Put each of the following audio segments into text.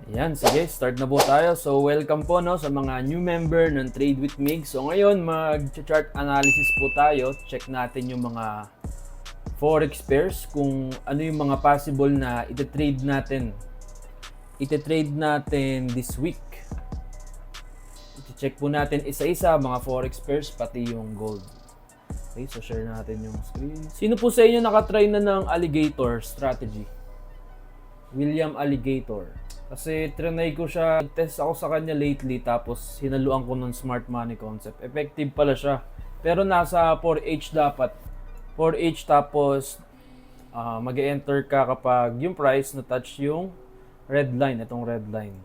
Ayan, sige, start na po tayo. So, welcome po no, sa mga new member ng Trade with Mig. So, ngayon, mag-chart analysis po tayo. Check natin yung mga forex pairs, kung ano yung mga possible na ite-trade natin. Ite-trade natin this week. I-check po natin isa-isa mga forex pairs, pati yung gold. Okay, so share natin yung screen. Sino po sa inyo nakatry na ng alligator strategy? William Alligator. Kasi trinay ko siya, test ako sa kanya lately, tapos hinaluan ko ng smart money concept. Effective pala siya. Pero nasa 4H dapat. 4H tapos mag-enter ka kapag yung price na touch yung red line, itong red line.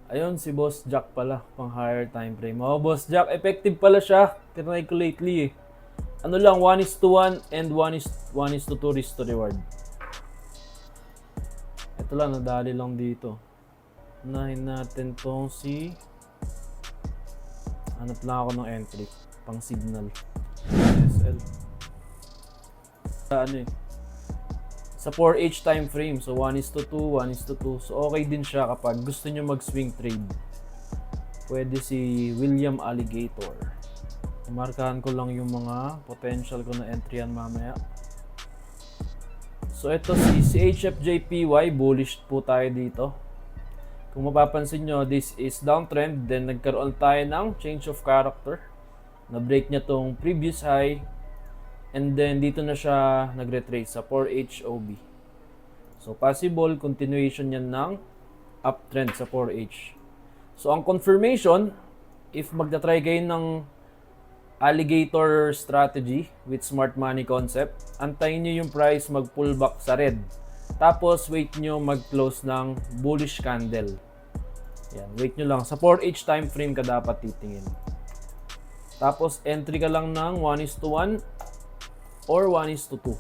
Ayun, si Boss Jack pala, pang higher time frame. Oh, Boss Jack, effective pala siya. Trinay ko lately eh. Ano lang, 1:1 and 1:2 risk to reward. Ito lang, nadali lang dito. Unahin natin tong si... Hanap lang ako ng entry. Pang signal. SL. Ano eh. Sa 4H time frame. So 1:2, 1:2. So okay din siya kapag gusto nyo mag-swing trade. Pwede si William Alligator. Markahan ko lang yung mga potential ko na entry yan mamaya. So ito si CHFJPY, bullish po tayo dito. Kung mapapansin nyo, this is downtrend, then nagkaroon tayo ng change of character. Na-break niya tong previous high, and then dito na siya nag-retrace sa 4H OB. So possible continuation yan ng uptrend sa 4H. So ang confirmation, if magta-try kayo ng alligator strategy with smart money concept, antayin nyo yung price mag-pull back sa red. Tapos wait nyo mag-close ng bullish candle. Yan, wait nyo lang. Sa 4H time frame ka dapat titingin. Tapos entry ka lang ng 1:1 or 1:2.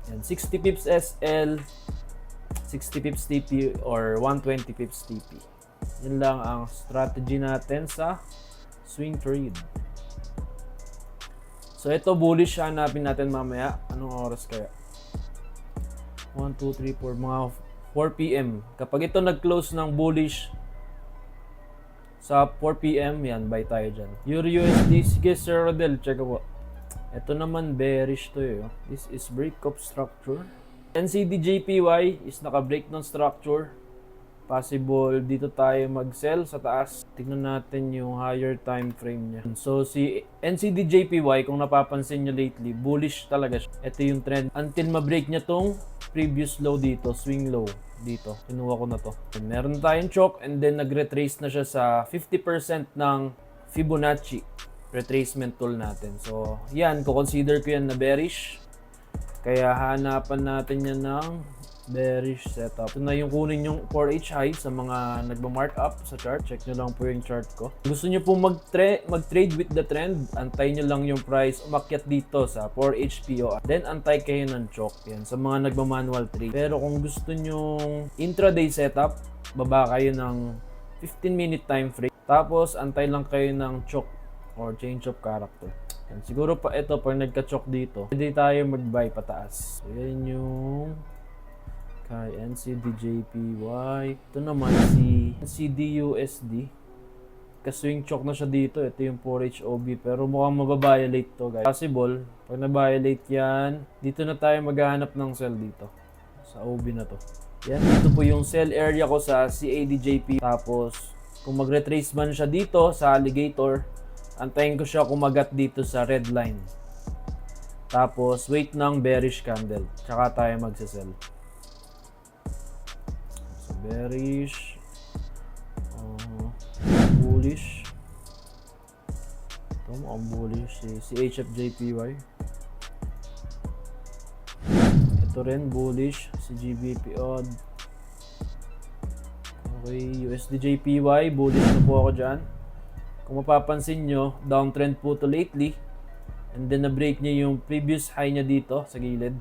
Yan, 60 pips SL, 60 pips TP or 120 pips TP. Yan lang ang strategy natin sa swing trade. So ito bullish, hanapin natin mamaya. Anong oras kaya? 1, 2, 3, 4, mga 4 PM. Kapag ito nag-close ng bullish sa 4 PM, yan, buy tayo dyan. EURUSD, sige Sir Rodel, check ako. Ito naman bearish to eh. This is break of structure. NCDJPY is naka-break ng structure. Possible dito tayo mag-sell sa taas. Tingnan natin yung higher time frame niya. So si NCDJPY, kung napapansin nyo lately, bullish talaga siya. Ito yung trend until ma-break niya tong previous low dito, swing low dito. Kinuha ko na to. Meron tayong choke and then nag-retrace na siya sa 50% ng Fibonacci retracement tool natin. So yan, ko-consider ko yan na bearish. Kaya hanapan natin yan ng bearish setup. Ito na yung kunin yung 4H high sa mga nagma-mark up sa chart. Check nyo lang po yung chart ko. Gusto nyo po mag-trade with the trend, antay nyo lang yung price umakyat dito sa 4H PO. Then antay kayo ng choke. Yan, sa mga nagma-manual trade. Pero kung gusto nyo intraday setup, baba kayo ng 15-minute time frame. Tapos antay lang kayo ng choke or change of character. Yan, siguro pa ito, pag nagka-choke dito, pwede tayo mag-buy pataas. So yan yung kay NCDJPY. Ito naman si NCDUSD. Kaswing choke na siya dito. Ito yung 4H OB. Pero mukhang mababiolate to guys. Possible. Pag na-violate yan, dito na tayo maghahanap ng sell dito. Sa OB na to. Yan. Dito po yung sell area ko sa CADJP. Tapos, kung mag-retrace man siya dito sa alligator, antayin ko siya kumagat dito sa red line. Tapos, wait ng bearish candle. Tsaka tayo magsasell. Bearish, bullish. Ito mukhang bullish si HFJPY. Ito rin bullish si GBP odd. Okay, USDJPY, bullish na po ako dyan. Kung mapapansin nyo, downtrend po to lately. And then na-break niya yung previous high niya dito sa gilid.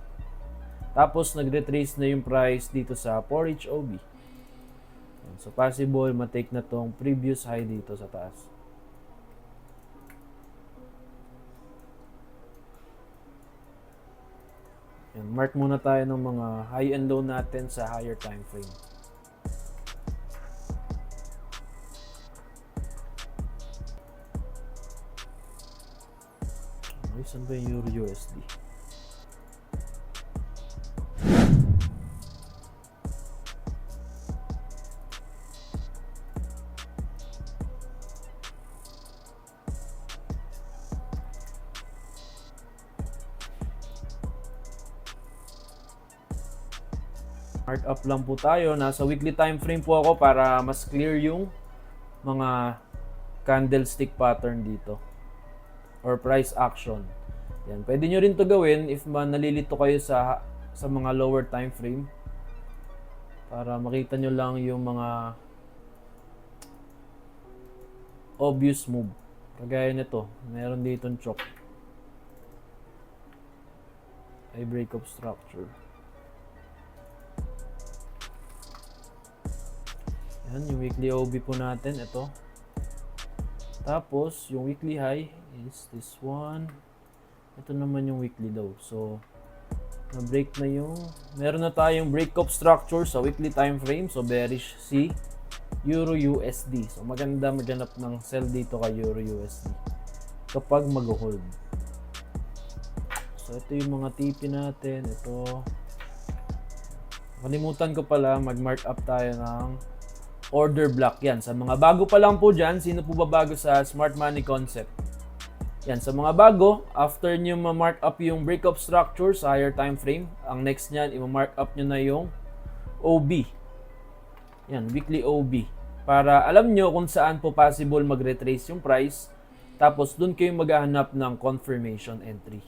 Tapos nag-retrace na yung price dito sa 4H OB. So possible ma-take na tong previous high dito sa taas. Yan, mark muna tayo ng mga high and low natin sa higher time frame. Saan ba yung Euro USD? Mark up lang po tayo. Nasa weekly time frame po ako para mas clear yung mga candlestick pattern dito or price action. Yan, pwede nyo rin to gawin if nalilito kayo sa mga lower time frame para makita nyo lang yung mga obvious move. Kagaya nito, meron ditong chok. Ay break of structure. Yan, yung weekly OB po natin, ito. Tapos, yung weekly high is this one. Ito naman yung weekly low. So, na-break na yung... Meron na tayong break of structure sa weekly time frame. So, bearish si Euro USD. So, maganda maghanap ng sell dito kay Euro USD kapag mag-hold. So, ito yung mga TP natin. Ito. Kalimutan ko pala, mag-mark up tayo ng order block. Yan, sa mga bago pa lang po dyan, sino po ba bago sa Smart Money Concept? Yan, sa mga bago, after nyo ma-mark up yung break of structure sa higher time frame, ang next nyan, i-mark up nyo na yung OB. Yan, weekly OB. Para alam nyo kung saan po possible mag-retrace yung price, tapos dun kayo maghahanap ng confirmation entry.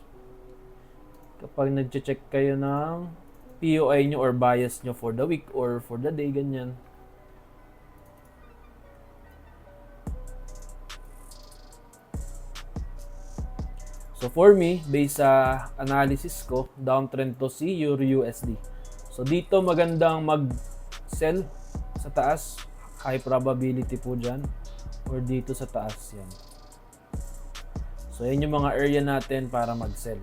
Kapag nag-check kayo ng POI nyo or bias nyo for the week or for the day, ganyan. So for me, based sa analysis ko, downtrend to si Euro USD. So dito magandang mag-sell sa taas, high probability po dyan, or dito sa taas, yan. So yan yung mga area natin para mag-sell.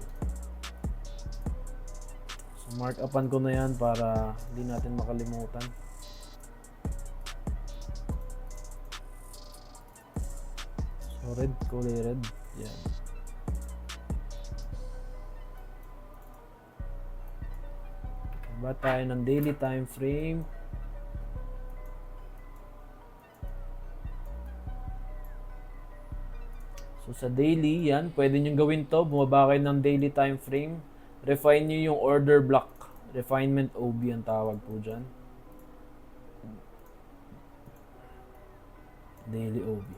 So mark upan ko na yan para hindi natin makalimutan. So red, kulay red, yan. Ba tayo ng daily time frame. So sa daily, yan, pwede nyo gawin to. Bumaba kayo ng daily time frame. Refine nyo yung order block. Refinement OB ang tawag po dyan. Daily OB.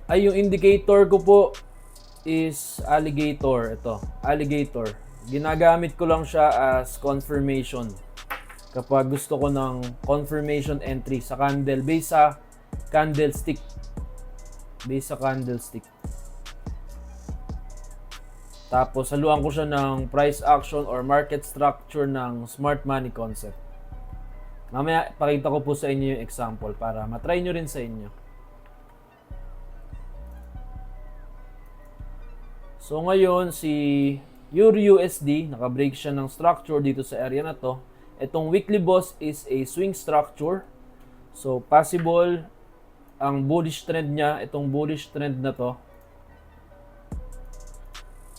Ay, yung indicator ko po is alligator. Ito, alligator. Ginagamit ko lang siya as confirmation. Kapag gusto ko ng confirmation entry sa candle, based sa candlestick. Based sa candlestick. Tapos, haluan ko siya ng price action or market structure ng Smart Money Concept. Mamaya, pakita ko po sa inyo yung example para matry nyo rin sa inyo. So ngayon, si Euro USD, naka-break siya ng structure dito sa area na to. Itong weekly boss is a swing structure. So possible, ang bullish trend niya, itong bullish trend na to.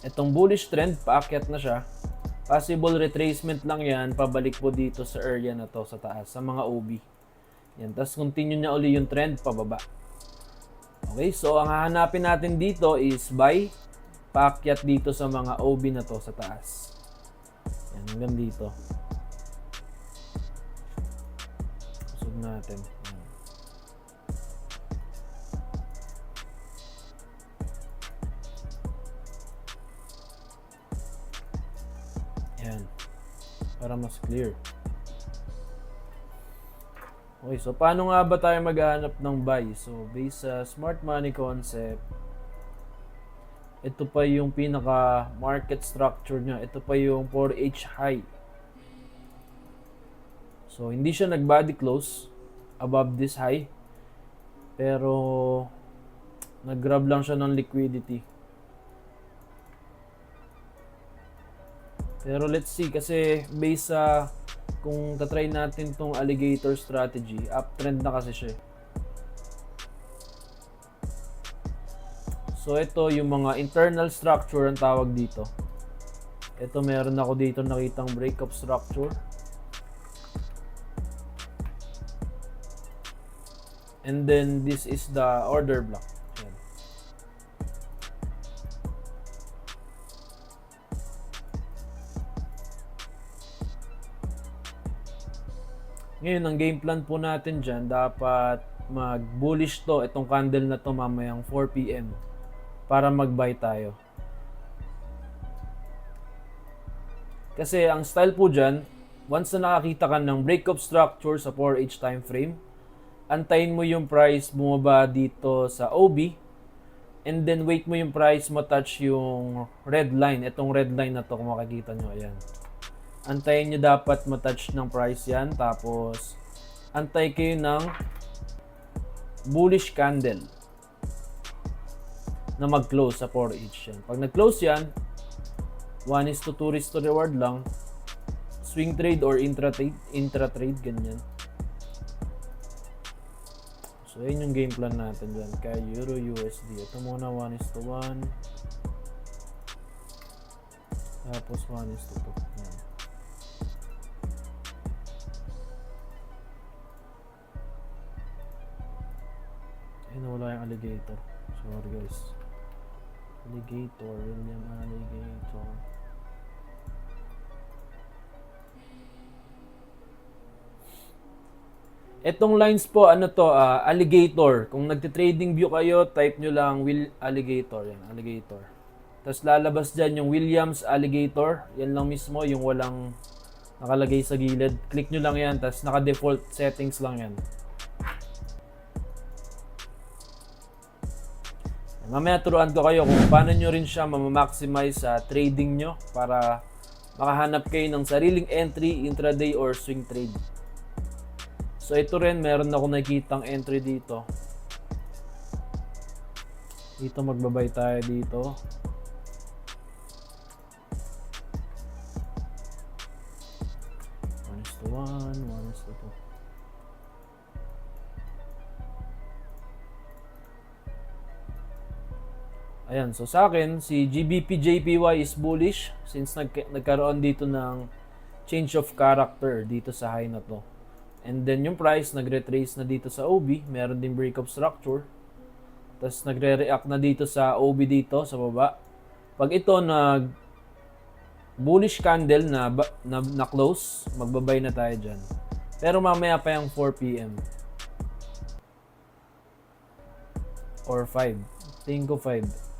Itong bullish trend, paakyat na siya. Possible retracement lang yan, pabalik po dito sa area na to, sa taas, sa mga OB. Yan, tapos continue niya uli yung trend, pababa. Okay, so ang hahanapin natin dito is buy. Paakyat dito sa mga OB na to sa taas. Yan, hanggang dito. Usog natin. Yan. Para mas clear. Okay, so paano nga ba tayo maghahanap ng buy? So, based sa Smart Money Concept, ito pa yung pinaka market structure niya. Ito pa yung 4H high. So, hindi siya nag-body close above this high. Pero, nag-grab lang siya ng liquidity. Pero let's see, kasi based sa kung tatry natin tong alligator strategy, uptrend na kasi siya. So ito yung mga internal structure ang tawag dito. Ito meron ako dito nakitang breakup structure. And then this is the order block. Ayan. Ngayon, ang game plan po natin dyan, dapat mag-bullish to, itong candle na to mamayang 4 PM para mag-buy tayo. Kasi ang style po dyan, once na nakakita ka ng breakup structure sa 4H time frame, antayin mo yung price bumaba dito sa OB, and then wait mo yung price matouch yung red line. Itong red line na to, kung makikita nyo, ayan. Antayin nyo dapat matouch ng price yan, tapos antay kayo ng bullish candle na mag-close sa 4H yan. Pag nag-close yan, 1:2 risk to reward lang. Swing trade or intra-trade, ganyan. So, yun yung game plan natin dyan kay Euro USD. Ito muna 1:1. Tapos 1:2. Yan. Ayun, wala yung alligator. Sorry guys. Alligator. William Alligator. Etong lines po, ano to, alligator. Kung nagte-trading view kayo, type nyo lang alligator. Yan, alligator. Tapos lalabas dyan yung Williams Alligator. Yan lang mismo, yung walang nakalagay sa gilid. Click nyo lang yan, tapos naka-default settings lang yan. Mamaya turuan ko kayo kung paano nyo rin siya ma-maximize sa trading nyo para makahanap kayo ng sariling entry, intraday, or swing trade. So ito rin, meron ako nakikitang entry dito. Dito magbabay tayo dito. One is to one, one is to two. Ayan, so sa akin, si GBP JPY is bullish since nagkaroon dito ng change of character dito sa high na to. And then yung price nagre-trace na dito sa OB, meron din breakup structure. Tapos nagre-react na dito sa OB dito sa baba. Pag ito nag bullish candle na close, magbabay na tayo diyan. Pero mamaya pa yung 4 PM or 5. Tingin ko 5.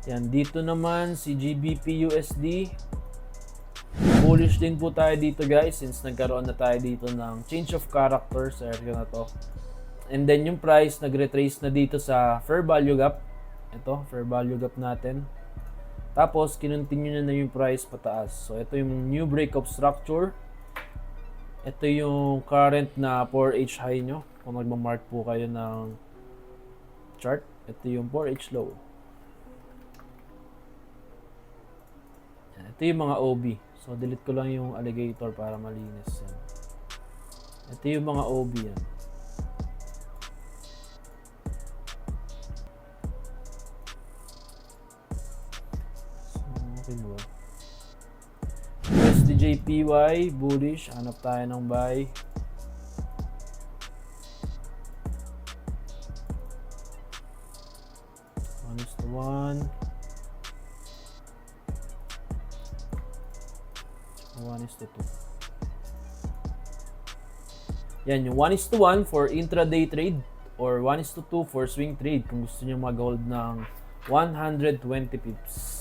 Yan, dito naman si GBP USD. Bullish din po tayo dito guys since nagkaroon na tayo dito ng change of character sa area na to. And then yung price nagre-trace na dito sa fair value gap. Ito, fair value gap natin. Tapos kinontinue na yung price pataas. So ito yung new breakup structure. Ito yung current na 4H high nyo. Kung nagmamark po kayo ng chart, ito yung 4H low. Ito yung mga OB. So, delete ko lang yung alligator para malinis. Yan. Ito yung mga OB yan. So, okay ba? USDJPY, bullish. Hanap tayo ng buy. One is to one. 1:2. Yan, yung 1:1 for intraday trade or 1:2 for swing trade kung gusto nyo mag-hold ng 120 pips.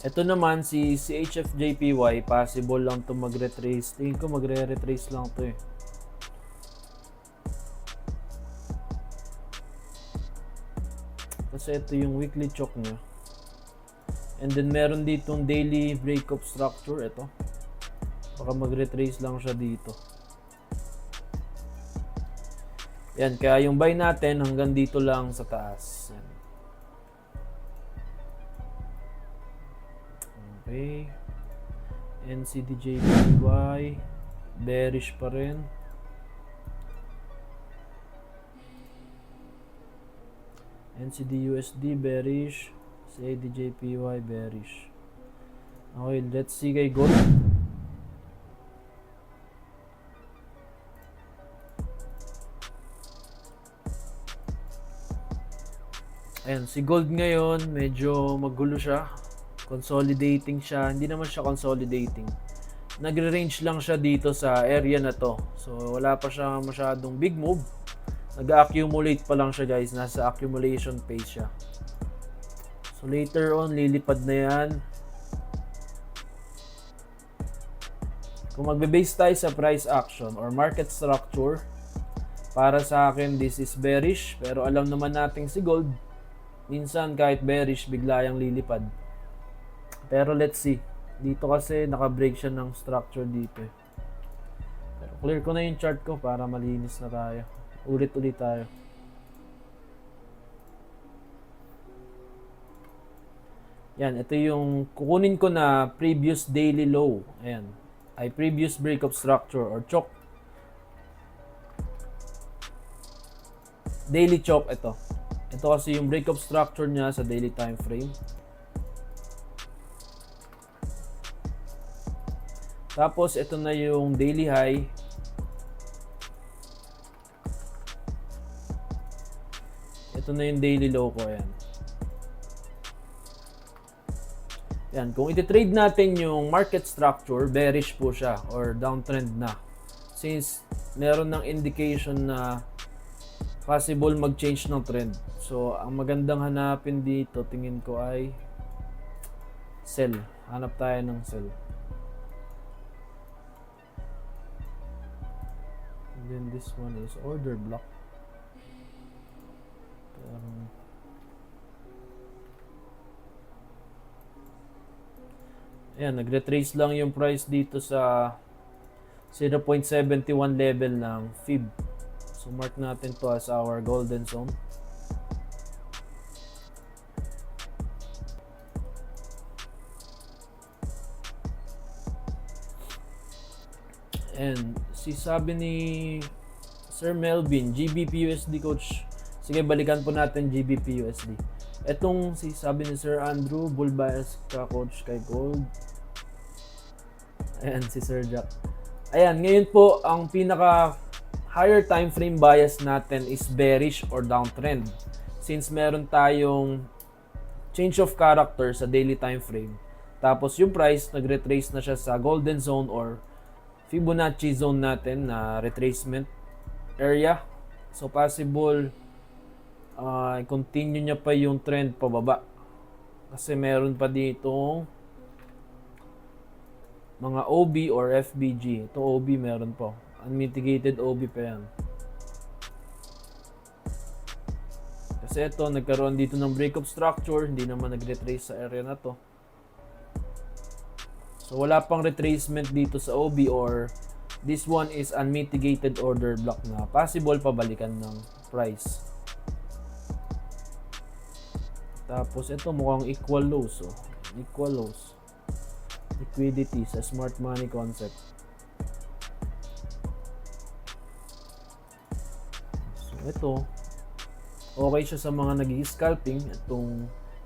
Ito naman si CHFJPY, possible lang to mag-retrace. Tingin ko magre-retrace lang to eh. Kasi ito yung weekly choke niya. And then meron ditong daily breakup structure. Ito. Baka mag-retrace lang siya dito. Yan, kaya yung buy natin hanggang dito lang sa taas. Yan. Okay. NCDJPY bearish pa rin. NCDUSD bearish. CADJPY bearish. Okay, let's see kay gold. Ayan, si gold ngayon medyo magulo siya. Consolidating siya. Hindi naman siya consolidating. Nagre-range lang siya dito sa area na to. So wala pa siya masyadong big move. Nag-accumulate pa lang siya guys. Nasa accumulation phase siya. So later on lilipad na yan. Kung magbe-base tayo sa price action or market structure, para sa akin this is bearish. Pero alam naman natin si gold, minsan kahit bearish bigla yang lilipad. Pero let's see. Dito kasi naka-break siya ng structure dito eh. Pero clear ko na yung chart ko para malinis na tayo. Ulit-ulit tayo. Yan, ito yung kukunin ko na previous daily low. Ayan. Ay previous breakup structure or choke. Daily choke ito. Ito kasi yung breakup structure niya sa daily time frame. Tapos ito na yung daily high. Ito na yung daily low ko. Ayan. Yan, kung iti-trade natin yung market structure, bearish po siya or downtrend na. Since meron ng indication na possible mag-change ng trend. So, ang magandang hanapin dito, tingin ko ay sell. Hanap tayo ng sell. And then this one is order block. Ayan, nagretrace lang yung price dito sa 0.71 level ng FIB. So mark natin to as our golden zone. And sabi ni Sir Melvin, GBP-USD coach. Sige, balikan po natin GBP-USD. Etong sabi ni Sir Andrew, bull bias ka coach kay gold. Ayan, si Sir Jack. Ayan, ngayon po, ang pinaka higher time frame bias natin is bearish or downtrend. Since meron tayong change of character sa daily time frame. Tapos yung price, nag-retrace na siya sa golden zone or Fibonacci zone natin na retracement area. So possible continue niya pa yung trend pababa. Kasi meron pa ditong mga OB or FBG. Ito OB meron pa. Unmitigated OB pa yan. Kasi ito, nagkaroon dito ng breakup structure. Hindi naman nag-retrace sa area na to. So wala pang retracement dito sa OB or this one is unmitigated order block na possible pabalikan ng price. Tapos ito mukhang equal lows. Oh. Equal lows. Liquidity sa smart money concept. So ito okay siya sa mga nag-scalping.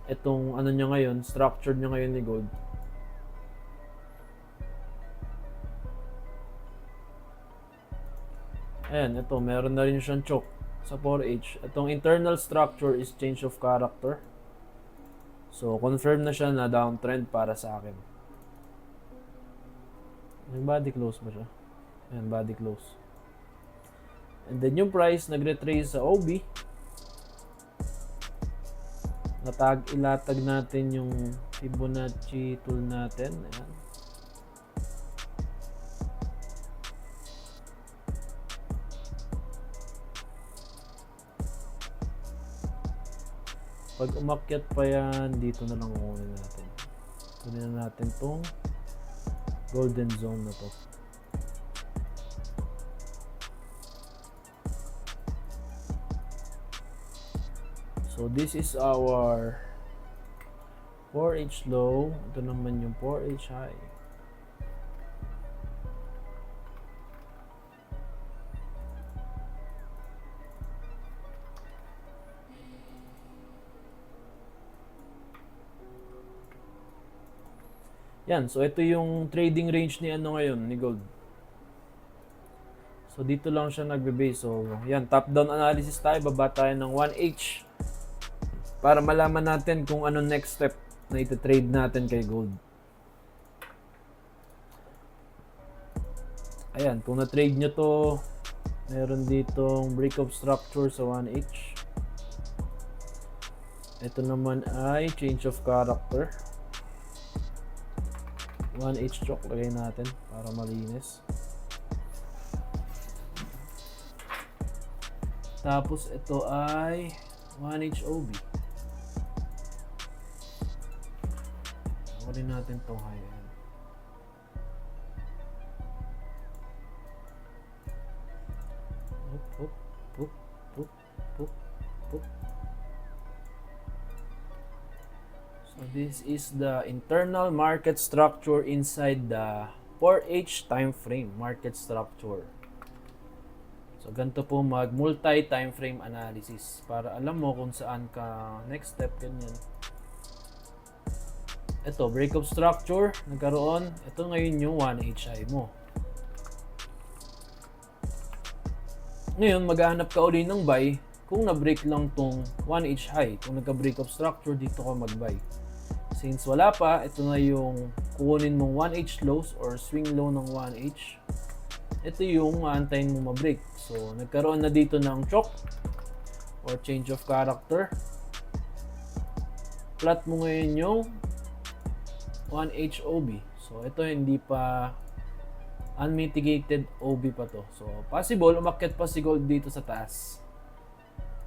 Itong ano niya ngayon, structure niya ngayon ni gold. Ayan, ito meron na rin siyang choke sa 4H. Itong internal structure is change of character. So confirm na siya na downtrend para sa akin. May body close ba siya? Ayan, body close. And then yung price nagretrace sa OB. Ilatag natin yung Fibonacci tool natin. Ayan. Pag umakyat pa yan, dito na lang kunin natin. Kunin na natin tong golden zone na to. So this is our 4H low. Ito naman yung 4H high. Yan, so ito yung trading range ni ano ngayon, ni gold. So dito lang siya nagbe-base. So yan, top down analysis tayo, baba tayo ng 1H para malaman natin kung ano next step na ito-trade natin kay gold. Ayan, kung na-trade nyo to, meron ditong break of structure sa 1H. Ito naman ay change of character. 1H chok lagay natin para malinis. Tapos ito ay 1H OB. Kunin natin tong high end. Up. So this is the internal market structure inside the 4H time frame market structure. So ganito po mag multi time frame analysis para alam mo kung saan ka next step ganyan. Ito break of structure nagkaroon. Ito ngayon yung 1H high mo. Ngayon maghahanap ka uli ng buy kung na-break lang tong 1H high. Kung nagka-break of structure dito ka mag-buy. Since wala pa, ito na yung kukunin mong 1H lows or swing low ng 1H. Ito yung aantayin mo ma-break. So, nagkaroon na dito ng chok or change of character. Plot mo ngayon yung 1H OB. So, ito hindi pa unmitigated OB pa to. So, possible umakyat pa si gold dito sa taas.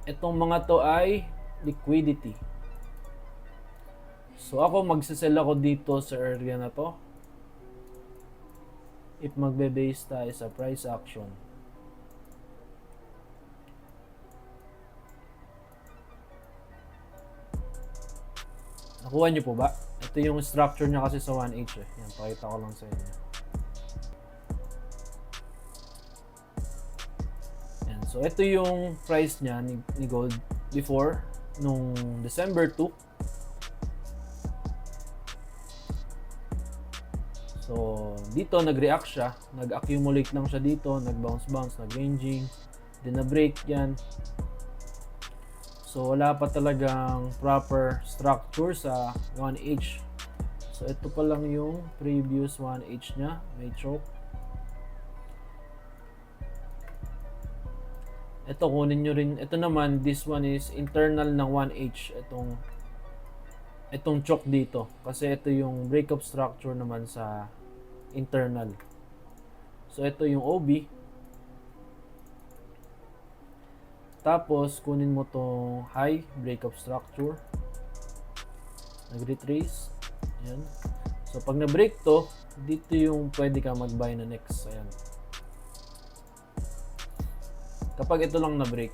Itong mga to ay liquidity. So ako magsisell ako dito sa area na to if magbe-base tayo sa price action. Nakuha niyo po ba? Ito yung structure niya kasi sa 1H eh. Yan, pakita ko lang sa inyo. Yan, so ito yung price niya ni gold before nung December 2. So, dito nag-react siya, nag-accumulate lang siya dito, nag-bounce, nag-ranging, then na-break yan. So, wala pa talagang proper structure sa 1H. So, ito pa lang yung previous 1H niya, may choke. Ito, kunin nyo rin, ito naman, this one is internal ng 1H, itong choke dito. Kasi ito yung breakup structure naman sa internal. So ito yung OB. Tapos kunin mo tong high breakup structure. Nag-retrace. Ayan. So pag na-break to, dito yung pwede ka mag-buy na next. Ayan. Kapag ito lang na-break.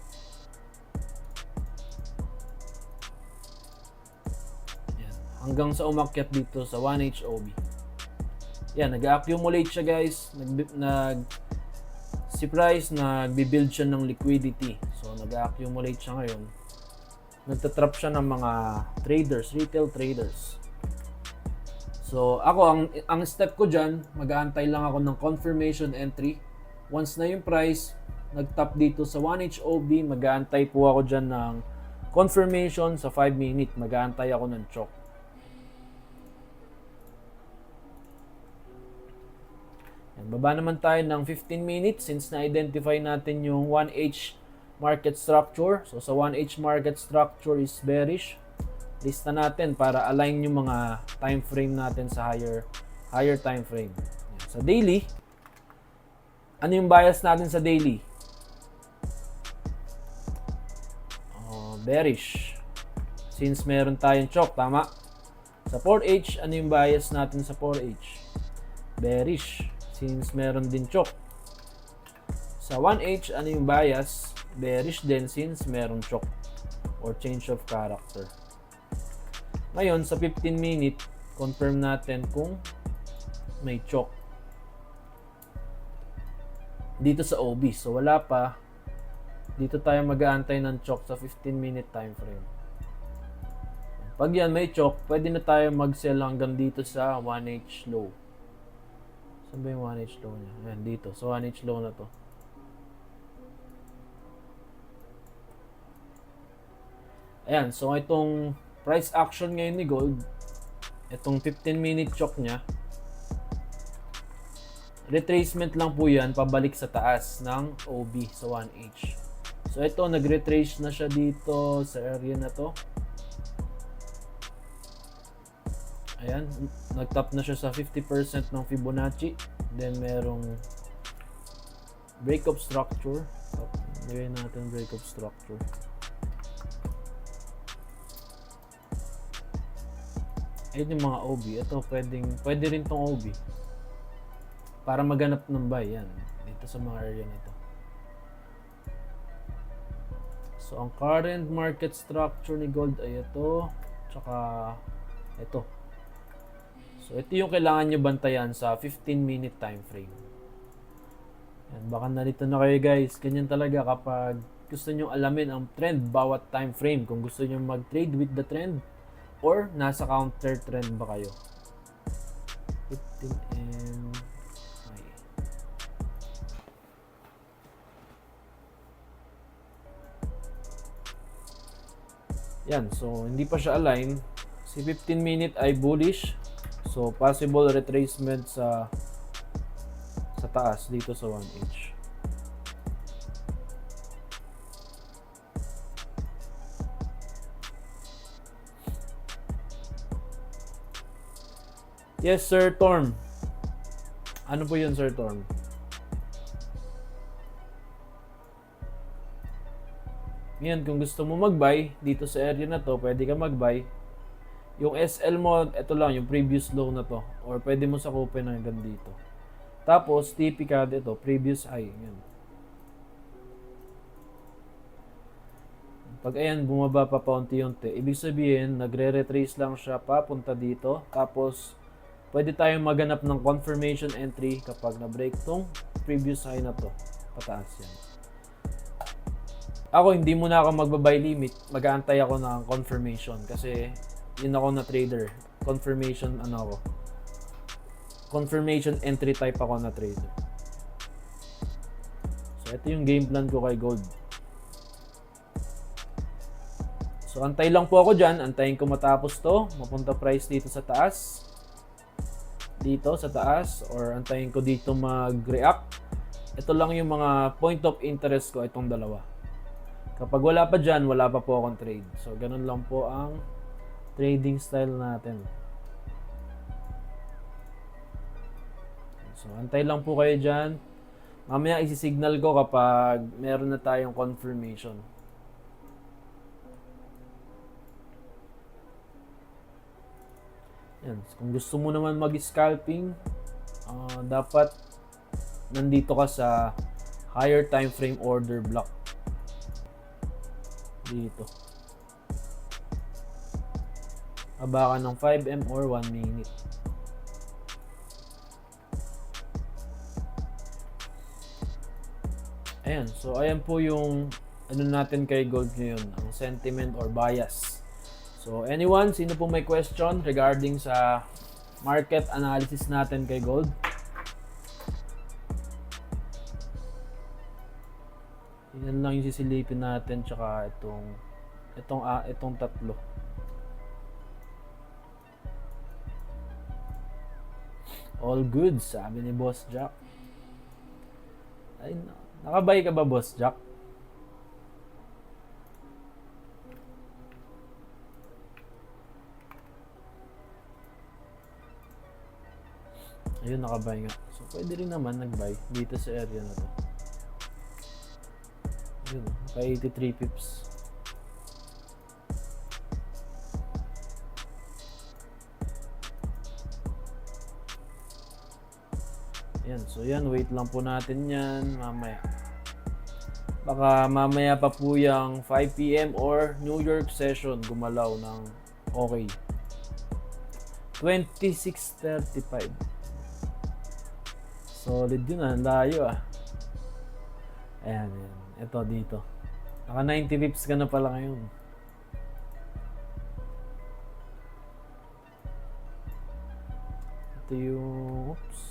Ayan. Hanggang sa umakyat dito sa 1H OB. Yan, nag-accumulate siya guys. Si price, nagbi-build siya ng liquidity. So, nag-accumulate siya ngayon. Nagtatrap siya ng mga traders, retail traders. So, ako, ang step ko dyan, mag-aantay lang ako ng confirmation entry. Once na yung price, nag-tap dito sa 1H OB, mag-aantay po ako dyan ng confirmation sa 5 minute. Mag-aantay ako ng chok. Baba naman tayo ng 15 minutes since na-identify natin yung 1H market structure. So sa 1H market structure is bearish. lista natin para align yung mga time frame natin sa higher time frame. Sa daily, ano yung bias natin sa daily? Bearish. Since meron tayong choke, tama? Sa 4H, ano yung bias natin sa 4H? Bearish. Since meron din choke. Sa 1H, ano yung bias? Bearish din since meron choke or change of character. Ngayon, sa 15 minute, confirm natin kung may choke. Dito sa OB. So, wala pa. Dito tayo mag-aantay ng choke sa 15 minute time frame. Pag yan may choke, pwede na tayo mag-sell hanggang dito sa 1H low. Saan ba yung 1H low niya? Ayan, dito. So, 1H low na to. Ayan, so itong price action ngayon ni gold, itong 15 minute choke niya, retracement lang po yan pabalik sa taas ng OB sa 1H. So ito, nag-retrace na siya dito sa area na to. Ayan, nag-top na siya sa 50% ng Fibonacci. Then merong break of structure. Nilagay natin break of structure. Ayun yung mga OB. Ito, pwede rin tong OB. Para maganap ng buy. Yan. Dito sa mga area na to. So, ang current market structure ni gold ay ito. Tsaka, ito. So, ito yung kailangan nyo bantayan sa 15-minute time frame. Yan. Baka nalito na kayo guys. Ganyan talaga kapag gusto nyo alamin ang trend bawat time frame. Kung gusto nyo mag-trade with the trend, or nasa counter trend ba kayo? 15M. Yan, so hindi pa siya align. Si 15 minute ay bullish. So possible retracement sa taas dito sa 1H. Yes, Sir Torm. Ano po yun, Sir Torm? Ngayon, kung gusto mo mag-buy, dito sa area na to, pwede ka mag-buy. Yung SL mo, ito lang, yung previous low na to. Or pwede mo sakupin hanggang dito. Tapos, TP ka dito, previous high. Yan. Pag ayan, bumaba pa paunti-unti, ibig sabihin, nagre-retrace lang siya papunta dito. Tapos, pwede tayong maganap ng confirmation entry kapag na-break tong previous high na to. Pataas yan. Ako, hindi muna ako magba-buy limit. Mag-aantay ako ng confirmation kasi yun ako na trader. Confirmation, confirmation entry type ako na trader. So, ito yung game plan ko kay gold. So, antay lang po ako dyan. Antayin ko matapos to. Mapunta price dito sa taas. Dito sa taas. Or antayin ko dito mag-react. Ito lang yung mga point of interest ko, itong dalawa. Kapag wala pa dyan, wala pa po akong trade. So, ganun lang po ang trading style natin. So, antay lang po kayo dyan. Mamaya isi-signal ko kapag meron na tayong confirmation. Yan. Kung gusto mo naman mag-scalping, dapat nandito ka sa higher time frame order block. Dito. Haba ka ng 5M or 1 minute. Ayan. So, ayan po yung ano natin kay gold ngayon. Ang sentiment or bias. So, anyone, sino po may question regarding sa market analysis natin kay gold? Yan lang yung sisilipin natin tsaka itong tatlo. All good, sabi ni Boss Jack. Ay, nakabay ka ba, Boss Jack? Ayun, nakabuy nga. So, pwede rin naman nag-buy dito sa area na to. Ayun, naka 83 pips. Ayan, so yan, wait lang po natin yan mamaya. Baka mamaya pa po yung 5 PM or New York session gumalaw ng okay. 26.35. Solid yun ah, layo ah. Ayan, ayan. Ito dito. Naka 90 pips ka na pala ngayon. Ito yung... Oops.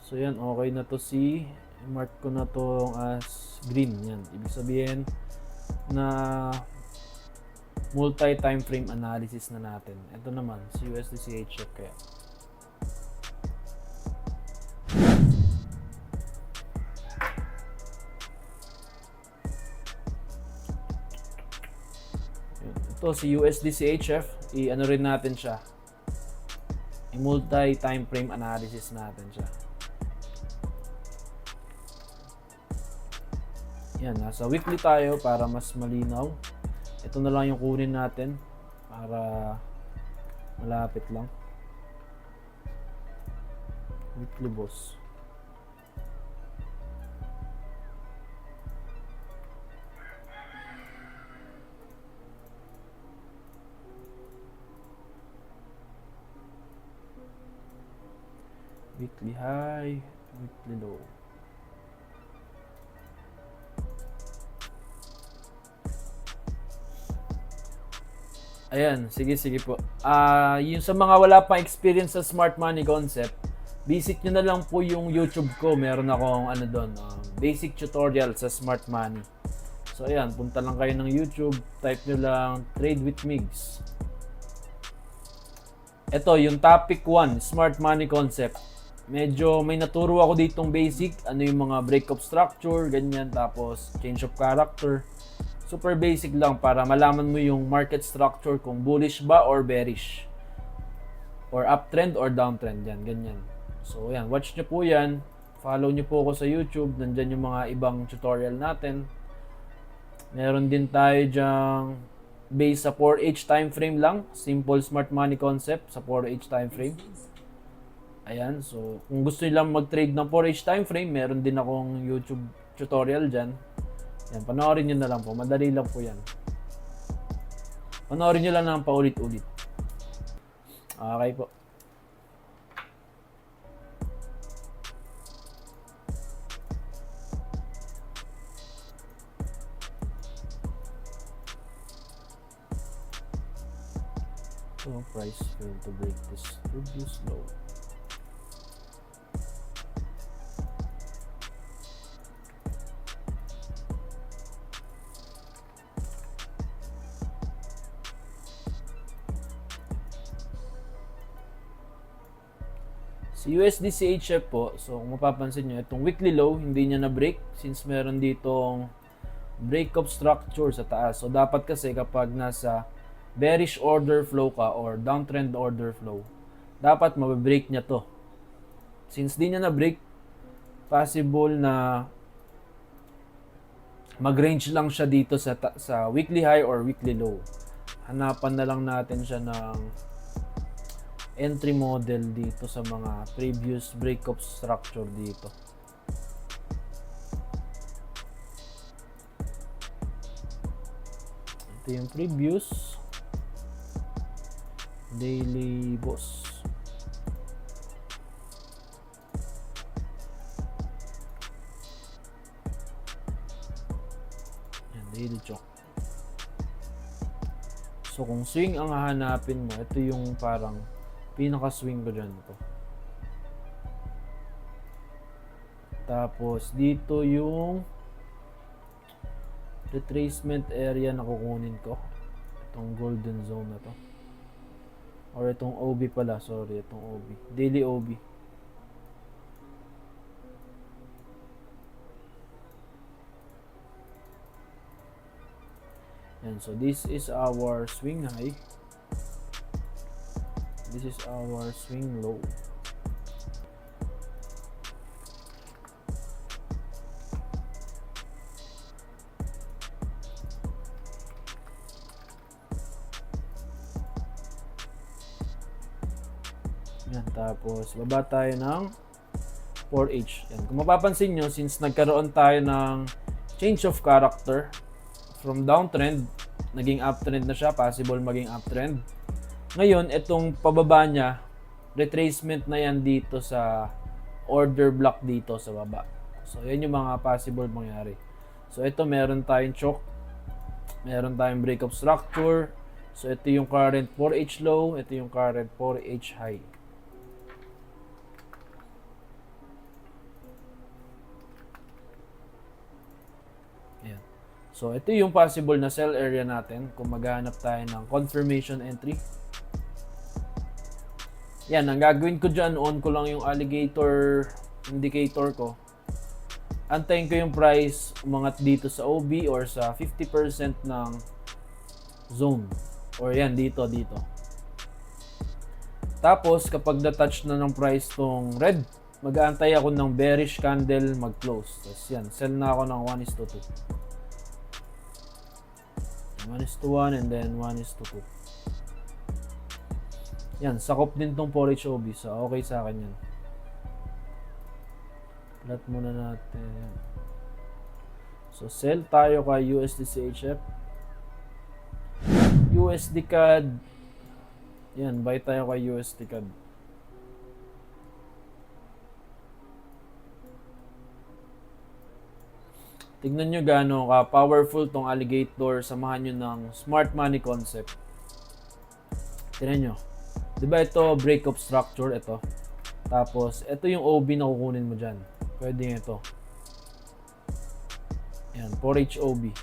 So yan, okay na to mark ko na to as green. Yan, ibig sabihin na multi-time frame analysis na natin. Ito naman, si USD CHF kaya. Ito si USD CHF, i-ano rin natin siya. I-multi-time frame analysis natin siya. Yan, nasa weekly tayo para mas malinaw. Ito na lang yung kunin natin para malapit lang. Weekly boss. Weekly high, weekly low. Ayan, sige po. Yung sa mga wala pang experience sa smart money concept, visit nyo na lang po yung YouTube ko. Meron akong doon, basic tutorial sa smart money. So ayan, punta lang kayo ng YouTube, type nyo lang Trade with Migs. Ito, yung topic 1, smart money concept. Medyo may naturo ako ditong basic, ano yung mga breakup structure, ganyan, tapos change of character. Super basic lang para malaman mo yung market structure kung bullish ba or bearish. Or uptrend or downtrend yan, ganyan. So yan, watch nyo po yan. Follow nyo po ako sa YouTube, nandyan yung mga ibang tutorial natin. Meron din tayo dyang based sa 4H time frame lang. Simple smart money concept sa 4H time frame. Ayan, so kung gusto nyo lang mag-trade ng 4H time frame, meron din akong YouTube tutorial dyan. Yan, panoorin nyo na lang po. Madali lang po yan. Panoorin nyo lang ng paulit-ulit. Okay po. So, price failed to break this previous low. Si USD CHF po, so kung mapapansin nyo, itong weekly low, hindi niya na-break since meron ditong breakup structure sa taas. So dapat kasi kapag nasa bearish order flow ka or downtrend order flow, dapat mabibreak niya to. Since di niya na-break, possible na mag-range lang siya dito sa weekly high or weekly low. Hanapan na lang natin siya ng entry model dito sa mga previous breakup structure dito. Ito yung previous daily boss. Yan, daily chok. So kung swing ang hahanapin mo, ito yung parang pinaka-swing ko dyan to. Tapos dito yung retracement area na kukunin ko. Itong golden zone na to. Or itong OB pala, sorry, itong OB. Daily OB. Yan, so this is our swing high. This is our swing low. Yan, tapos baba tayo ng 4H. Yan. Kung mapapansin nyo, since nagkaroon tayo ng change of character from downtrend, naging uptrend na siya, possible maging uptrend. Ngayon, itong pababa niya, retracement na yan dito sa order block dito sa baba. So, yan yung mga possible mangyari. So, ito meron tayong choke, meron tayong breakup structure. So, ito yung current 4H low, ito yung current 4H high. Ayan. So, ito yung possible na sell area natin kung maghahanap tayo ng confirmation entry. Yan, ang gagawin ko dyan, on ko lang yung alligator indicator ko. Antayin ko yung price umangat dito sa OB or sa 50% ng zone. Or yan, dito. Tapos, kapag na-touch na ng price tong red, mag-aantay ako ng bearish candle mag-close. Tapos yan, sell na ako ng 1:2. 1:1 and then 1:2. Yan, sakop din tong 4H OB. So, okay sa akin yan. Plat muna natin. So, sell tayo kay USD CHF. USD CAD. Yan, buy tayo kay USD CAD. Tignan nyo gaano ka powerful tong alligator. Samahan nyo ng smart money concept. Tignan nyo. Diba ito breakup structure, ito. Tapos, ito yung OB na kukunin mo dyan. Pwede nyo ito. Yan, 4H OB.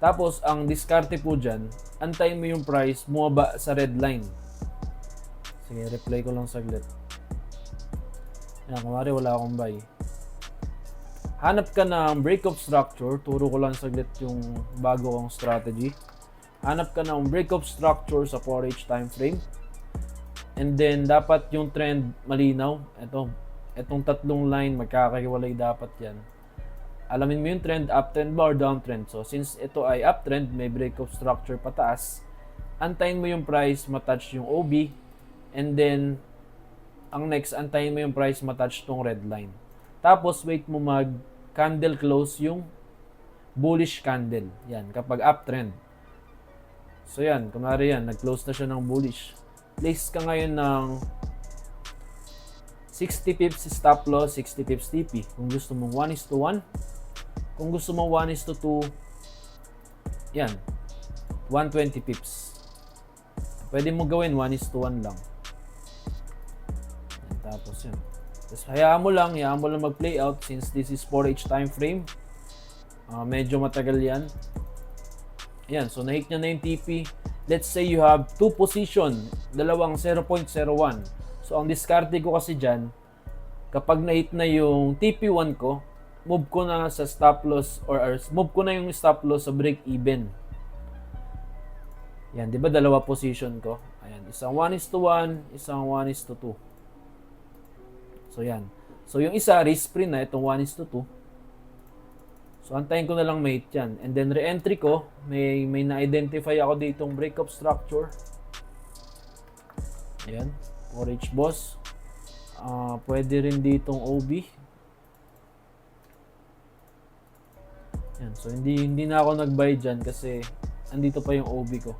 Tapos, ang diskarte po dyan, antayin mo yung price, bumaba sa red line. Sige, reply ko lang saglit. Yan, kumari wala akong buy. Hanap ka ng breakup structure. Turo ko lang saglit yung bago kong strategy. Hanap ka ng breakup structure sa 4H time frame. And then, dapat yung trend malinaw. Itong tatlong line, magkakahiwalay dapat yan. Alamin mo yung trend, uptrend ba or downtrend. So, since ito ay uptrend, may breakup structure pataas, antayin mo yung price matouch yung OB. And then, ang next, antayin mo yung price matouch tong red line. Tapos, wait mo mag-candle close yung bullish candle. Yan, kapag uptrend. So, yan, kunwari yan, nag-close na siya ng bullish. Place ka ngayon ng 60 pips stop loss, 60 pips TP. Kung gusto mong 1:1, kung gusto mong 1:2, yan, 120 pips. Pwede mo gawin 1:1 lang. Yan, tapos yan. Tapos hayaan mo lang mag-play out since this is 4H time frame. Medyo matagal yan. Yan, so na-hit niya na yung TP. Let's say you have two position, dalawang 0.01. So, ang diskarte ko kasi dyan, kapag na-hit na yung TP1 ko, move ko na sa stop loss or move ko na yung stop loss sa break even. Yan, di ba dalawa position ko? Ayan, isang 1:1, isang 1:2. So, yan. So, yung isa, risk free na, itong 1:2. So, antayin ko na lang may hit yan. And then, re-entry ko, may na-identify ako ditong breakup structure. Ayan. 4H boss. Pwede rin ditong OB. Yan. So, hindi na ako nag-buy dyan kasi andito pa yung OB ko.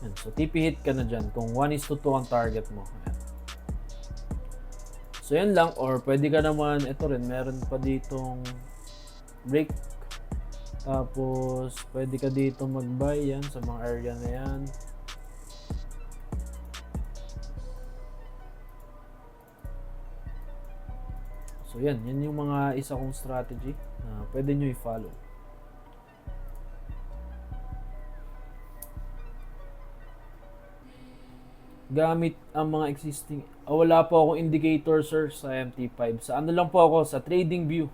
Yan. So, TP hit ka na dyan kung 1:2 ang target mo. Ayan. So, yan lang. Or pwede ka naman, ito rin, meron pa ditong break. Tapos, pwede ka dito mag-buy yan sa mga area na yan. So, yan yung mga isa kong strategy na pwede nyo i-follow. Gamit ang mga existing, wala po akong indicator sir sa MT5. Sa ano lang po ako, sa trading view.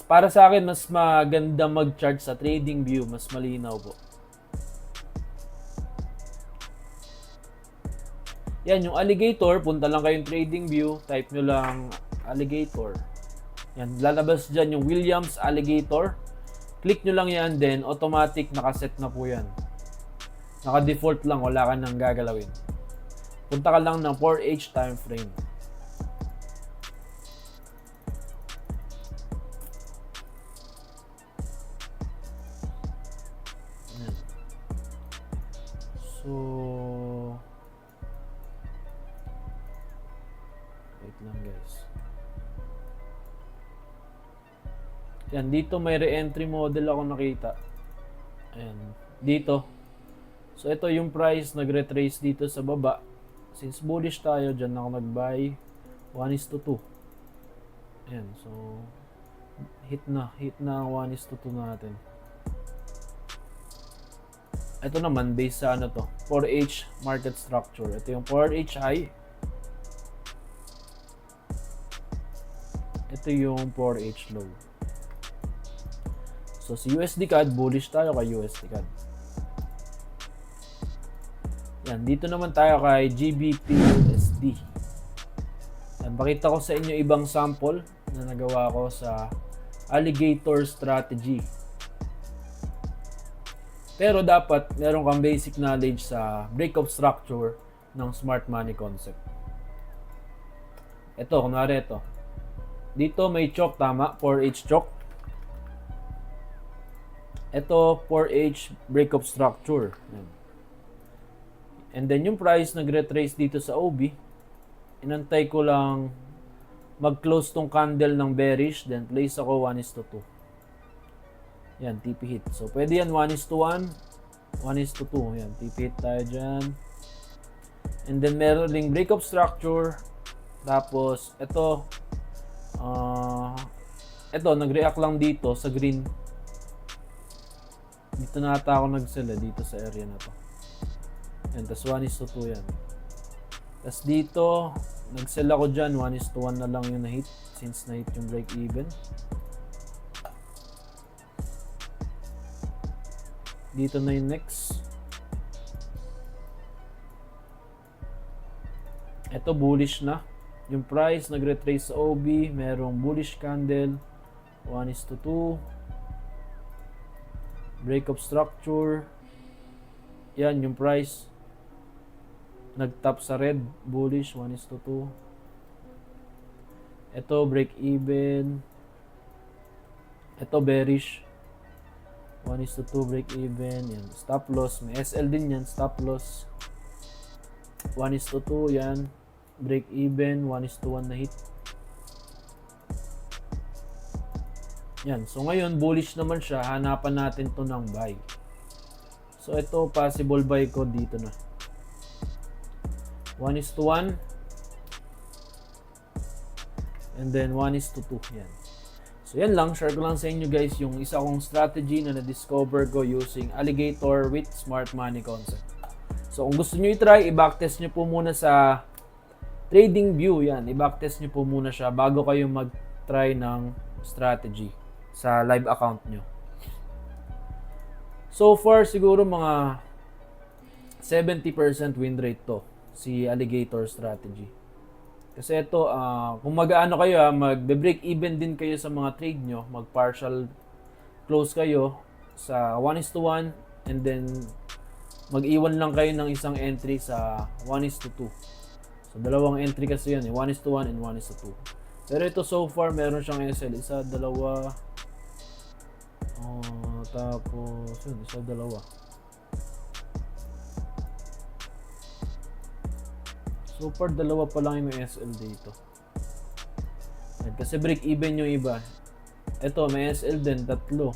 Para sa akin, mas maganda mag-chart sa trading view. Mas malinaw po. Yan, yung alligator, punta lang kayong trading view. Type nyo lang alligator. Yan, lalabas dyan yung Williams alligator. Click nyo lang yan, then automatic nakaset na po yan. Naka-default lang, wala ka nang gagalawin. Punta ka lang ng 4H time frame. Yan. So, wait lang guys. Yan, dito may re-entry model ako nakita. Ayan, dito. So, ito yung price, nag-retrace dito sa baba. Since bullish tayo, dyan ako nag-buy. 1:2. Ayan, so, hit na ang 1:2 natin. Ito naman, based sa ano to, 4H market structure. Ito yung 4H high. Ito yung 4H low. So, si USD CAD, bullish tayo kay USD CAD. Yan, dito naman tayo kay GBP USD. Yan, pakita ko sa inyo ibang sample na nagawa ko sa alligator strategy. Pero dapat meron kang basic knowledge sa breakout structure ng smart money concept. Ito, kunwari ito. Dito may choke, tama? 4H choke. Ito, 4H breakup structure. Yan. And then yung price nag-retrace dito sa OB. Inantay ko lang mag-close tong candle ng bearish. Then place ako 1:2. Yan, TP hit. So pwede yan 1:1, 1:2. Yan, TP hit tayo dyan. And then meron ding breakup structure. Tapos ito, nag-react lang dito sa green. Dito na ata ako nag-sell dito sa area na to. Yan, tas 1:2 yan. Tas dito, nag-sell ako dyan, 1:1 na lang yung na-hit since na-hit yung break even. Dito na yung next. Ito bullish na. Yung price nag-retrace sa OB, merong bullish candle, 1:2. Breakup structure. Yan, yung price nag-top sa red, bullish, 1:2. Ito, break even. Ito, bearish, 1:2, break even. Yan, stop loss. May SL din yan, stop loss. 1:2, yan. Break even, 1:1 na hit. Yan, so ngayon, bullish naman siya. Hanapan natin to ng buy. So, ito, possible buy ko dito na. 1:1. And then 1:2. Yan. So, yan lang. Share ko lang sa inyo guys yung isa kong strategy na na-discover ko using alligator with smart money concept. So, kung gusto nyo i-try, i-backtest nyo po muna sa trading view. Yan. I-backtest nyo po muna siya bago kayo mag-try ng strategy sa live account nyo. So far, siguro mga 70% win rate to. Si alligator strategy. Kasi ito, kung mag-ano kayo, mag-break even din kayo sa mga trade nyo, mag-partial close kayo sa 1:1 and then mag-iwan lang kayo ng isang entry sa 1:2. So, dalawang entry kasi yan, 1:1 and 1:2. Pero ito so far, meron siyang SL, isa, dalawa, tapos, yun, isa, dalawa. So far, dalawa pa lang yung may SL dito. Yan, kasi break even yung iba. Ito, may SL din, tatlo.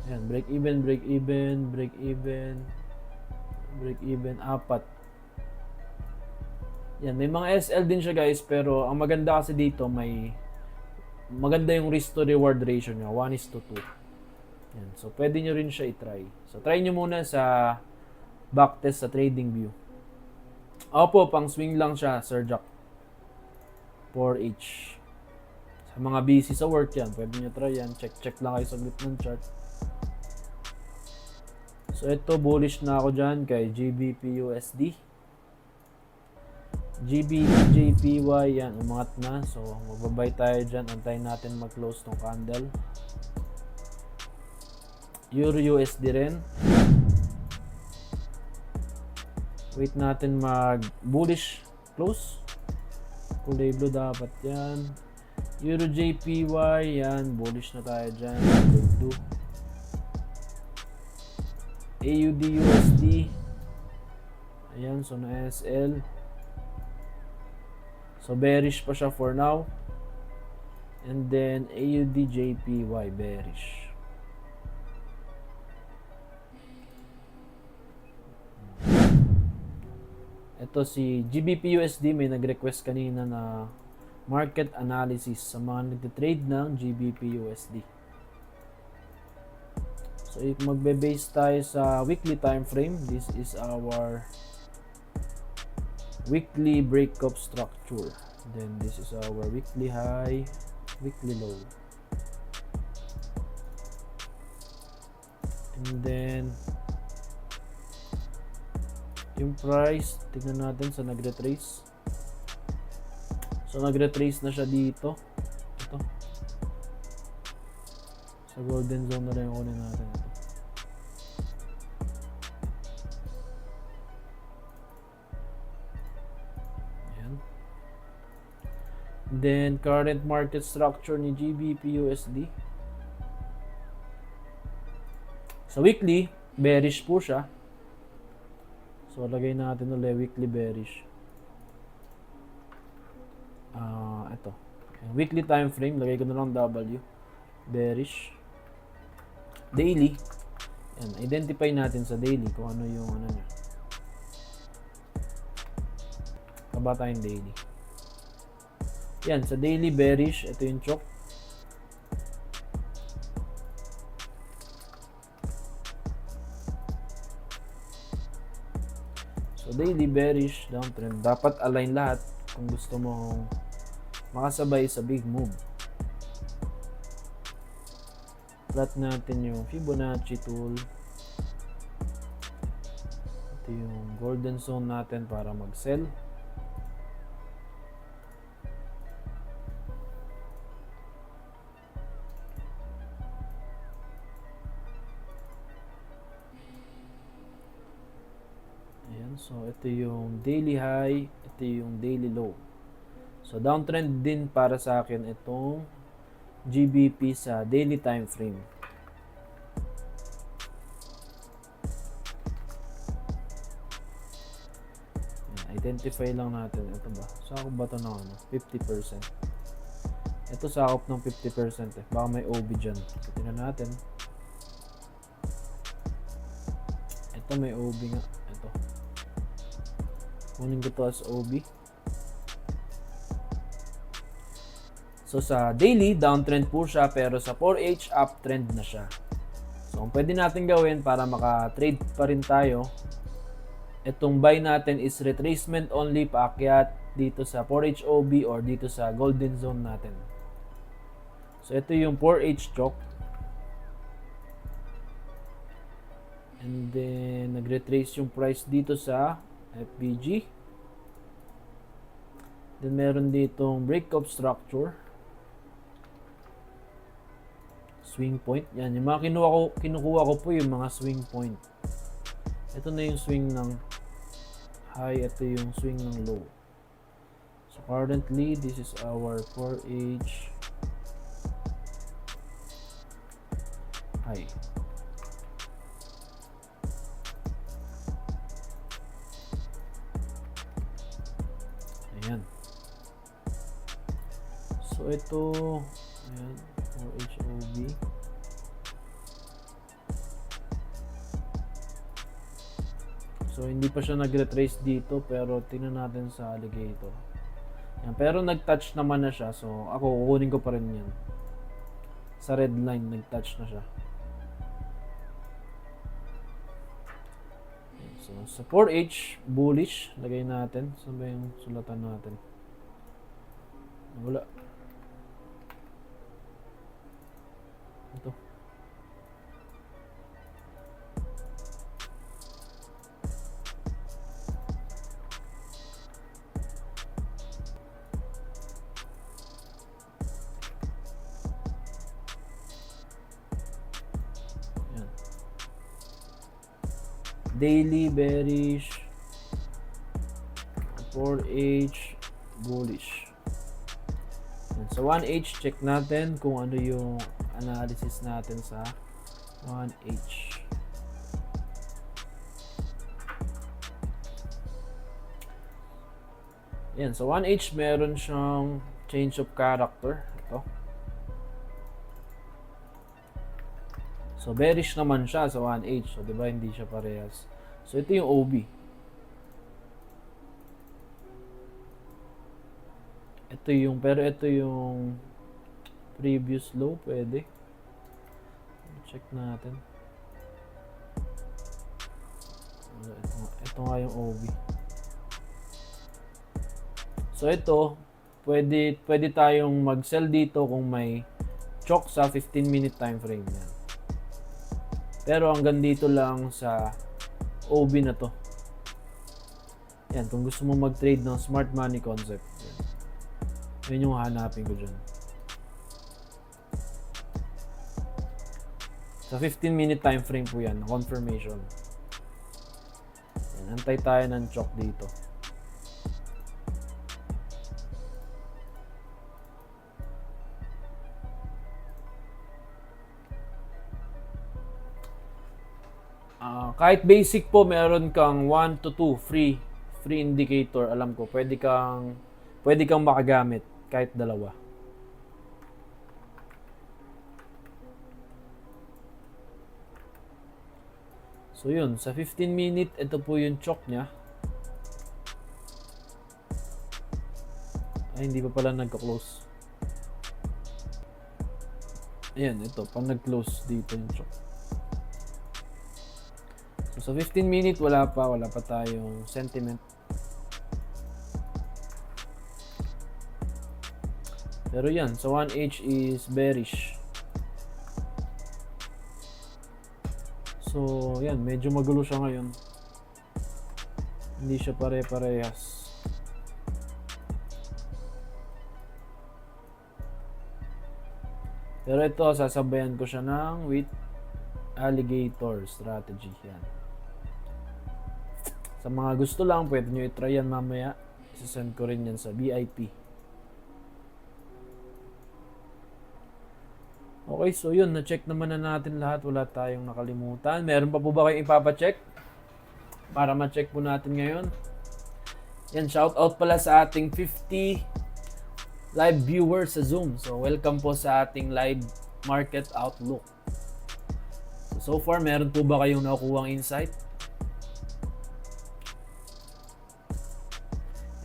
Yan, break even, break even, break even, break even, 4. Yan, may mga SL din siya guys, pero ang maganda kasi dito, maganda yung risk to reward ratio niya, 1:2. Yan, so pwede nyo rin siya i-try. So try nyo muna sa backtest sa trading view. Opo, pang swing lang siya, Sir Jack. 4H. Sa mga busy sa work yan, pwede nyo try yan. Check lang kayo saglit ng chart. So ito, bullish na ako dyan kay GBP USD. GBP JPY, yan, umangat na. So magbabay tayo dyan, antayin natin mag-close tong candle. Euro USD rin. Wait natin mag-bullish close. Kulay blue dapat yan. Euro JPY, yan, bullish na tayo dyan. Blue. AUD USD. Ayan, so na SL. So bearish pa siya for now. And then AUD JPY, bearish. Ito si GBP USD, may nag-request kanina na market analysis sa mga nagtitrade ng GBP USD. So if magbe-base tayo sa weekly time frame, this is our weekly breakup structure. Then this is our weekly high, weekly low. And then yung price, tignan natin sa nagretrace. So nagretrace na siya dito. Ito. Sa golden zone na rin yung kunin natin ito. Ayan. Then current market structure ni GBP USD. Sa weekly, bearish po siya. So, lagay natin ulit weekly bearish. Ito. Weekly time frame, lagay ko na lang W. Bearish. Daily. Yan, identify natin sa daily kung ano yung ano niya. Kaba tayong daily. Yan, sa daily bearish, ito yung chok. So daily bearish downtrend, dapat align lahat kung gusto mo makasabay sa big move. Plot natin yung Fibonacci tool. Ito yung golden zone natin para mag-sell. So, ito yung daily high, ito yung daily low. So, downtrend din para sa akin itong GBP sa daily time frame. Identify lang natin. Ito ba? Sakop ba ito ng ano? 50%. Ito sakop ng 50% eh. Baka may OB dyan. So, tingnan natin. Ito may OB nga. Ito. Kunin ko to as OB. So sa daily, downtrend po siya, pero sa 4H, uptrend na siya. So ang pwede natin gawin para maka-trade pa rin tayo, itong buy natin is retracement only, paakyat dito sa 4H OB or dito sa golden zone natin. So ito yung 4H chok. And then nag-retrace yung price dito sa FBG. Then meron ditong breakup structure. Swing point. Yan, yung mga kinukuha ko po yung mga swing point. Ito na yung swing ng high, ito yung swing ng low. So currently, this is our 4H high. Ayan. So ito, ayan, 4HOB. So hindi pa siya nag-retrace dito, pero tingnan natin sa alligator. Ayan, pero nag-touch naman na siya, so ako kukunin ko pa rin yan. Sa red line, nag-touch na siya. Ayan, so sa 4H, bullish, lagay natin. Saan ba yung sulatan natin? Wala. Ito. Yan. Daily bearish, 4H, bullish. Yan. Sa 1H, check natin kung ano yung analysis natin sa 1H. Yan, sa 1H meron siyang change of character. Ito. So bearish naman siya sa 1H. So 'di ba hindi siya parehas. So ito yung OB. Pero ito yung previous low, pwede. Check natin. Ito nga yung OB. So ito, pwede tayong mag-sell dito kung may choke sa 15-minute time frame yan. Pero hanggang dito lang sa OB na to. Yan, kung gusto mo mag-trade ng smart money concept. Yan yung hanapin ko dyan. Sa 15-minute time frame po yan, confirmation. Yan, antay tayo ng choke dito. Kahit basic po, meron kang 1 to 2 free indicator. Alam ko, pwede kang makagamit kahit dalawa. So yun, sa 15 minute, ito po yung choke niya. Ay, hindi pa pala nagka-close. Ayan, ito, pag nag-close dito yung choke. So 15 minute, wala pa tayong sentiment. Pero yan, so 1H is bearish. So yan, medyo magulo siya ngayon. Hindi siya pare-parehas. Pero ito, sasabayan ko siya ng with alligator strategy. Yan. Sa mga gusto lang, pwede nyo i-try yan mamaya. Isasend ko rin yan sa VIP. Okay, so yun. Na-check naman na natin lahat. Wala tayong nakalimutan. Meron pa po ba kayong ipapacheck? Para ma-check po natin ngayon. Yan, shoutout pala sa ating 50 live viewers sa Zoom. So, welcome po sa ating live market outlook. So far, meron po ba kayong nakukuhang insight?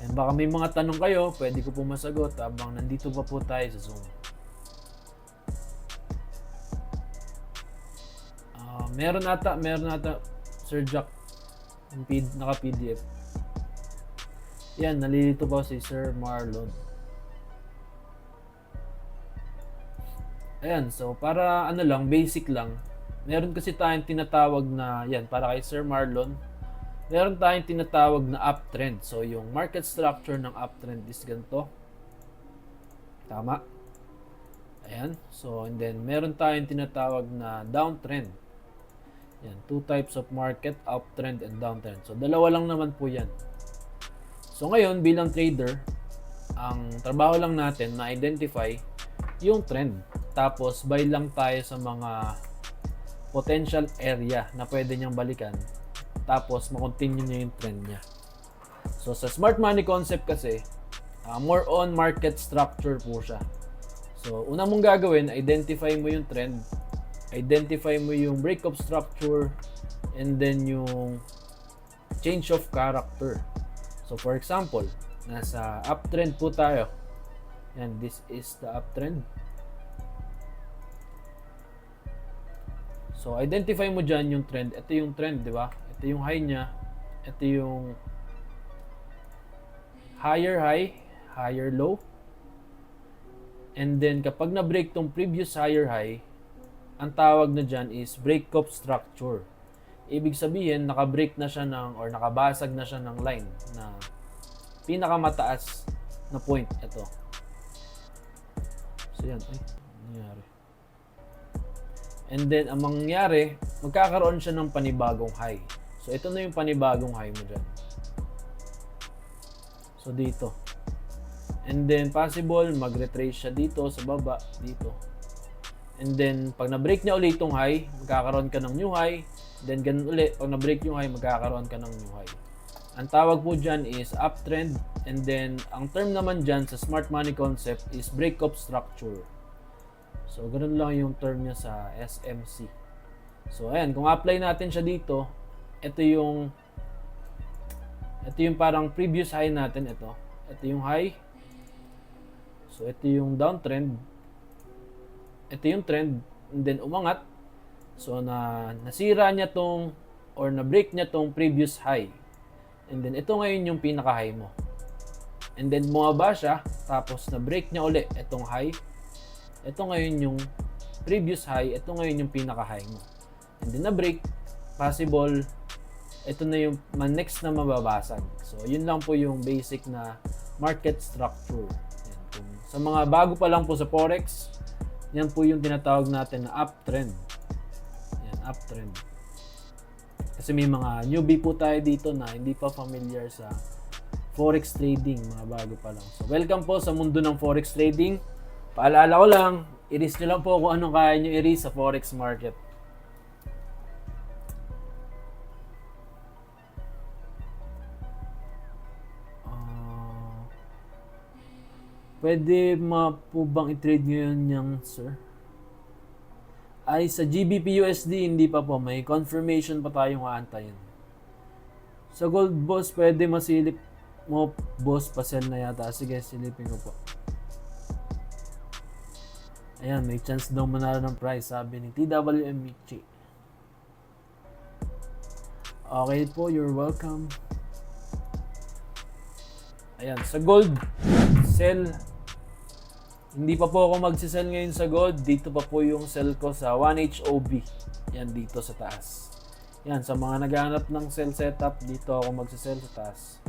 And baka may mga tanong kayo, pwede ko po masagot habang nandito pa po tayo sa Zoom. Meron ata Sir Jack, naka-PDF. Yan, nalilito pa si Sir Marlon. Ayan, so para basic lang. Meron kasi tayong tinatawag na, yan, para kay Sir Marlon, meron tayong tinatawag na uptrend. So, yung market structure ng uptrend is ganito. Tama? Ayan. So, and then, meron tayong tinatawag na downtrend. Yan, two types of market, uptrend and downtrend. So, dalawa lang naman po yan. So, ngayon, bilang trader, ang trabaho lang natin na identify yung trend. Tapos, buy lang tayo sa mga potential area na pwede niyang balikan. Tapos, makontinue niya yung trend niya. So, sa smart money concept kasi, more on market structure po siya. So, una mong gagawin, identify mo yung trend, identify mo yung breakup structure, and then yung change of character. So, for example, nasa uptrend po tayo. And this is the uptrend. So, identify mo dyan yung trend. Ito yung trend, di ba? Ito yung high niya. Ito yung higher high, higher low. And then kapag na-break tong previous higher high, ang tawag na dyan is breakup structure. Ibig sabihin, naka-break na siya ng, or nakabasag na siya ng line na pinakamataas na point. Ito. So yan, ay, nangyari. And then, ang mangyayari, magkakaroon siya ng panibagong high. So, ito na yung panibagong high mo dyan. So, dito. And then, possible, mag-retrace siya dito, sa baba, dito. And then, pag na-break niya ulit itong high, magkakaroon ka ng new high. Then, ganun ulit. Pag na-break yung high, magkakaroon ka ng new high. Ang tawag po dyan is uptrend. And then, ang term naman dyan sa smart money concept is breakup structure. So, ganun lang yung term niya sa SMC. So, ayan. Kung apply natin siya dito, ito yung parang previous high natin. Ito yung high. So, ito yung downtrend. Ito yung trend. And then, umangat. So, nasira niya tong, or na-break niya tong previous high. And then, ito ngayon yung pinaka-high mo. And then, bumaba siya. Tapos, na-break niya uli itong high. Ito ngayon yung previous high. Ito ngayon yung pinaka-high mo. And then, na-break. Possible, ito na yung next na mababasag. So, yun lang po yung basic na market structure. Yan. Sa mga bago pa lang po sa Forex, yan po yung tinatawag natin na uptrend. Yan, uptrend. Kasi may mga newbie po tayo dito na hindi pa familiar sa Forex trading, mga bago pa lang. So, welcome po sa mundo ng Forex trading. Paalala ko lang, i-risk nyo lang po kung anong kaya nyo i-risk sa Forex market. Pwede po bang i-trade ngayon yung sir? Ay, sa GBP USD, hindi pa po. May confirmation pa tayong aantayin. Sa gold, boss, pwede masilip mo, boss, pa-sell na yata. Sige, silipin ko po. Ayan, may chance daw manalo ng price, sabi ni TWM Michi. Okay po, you're welcome. Ayan, sa gold, sell. Hindi pa po ako magsisell ngayon sa gold. Dito pa po yung sell ko sa 1HOB. Yan, dito sa taas. Yan, sa mga naghahanap ng sell setup, dito ako magsisell sa taas.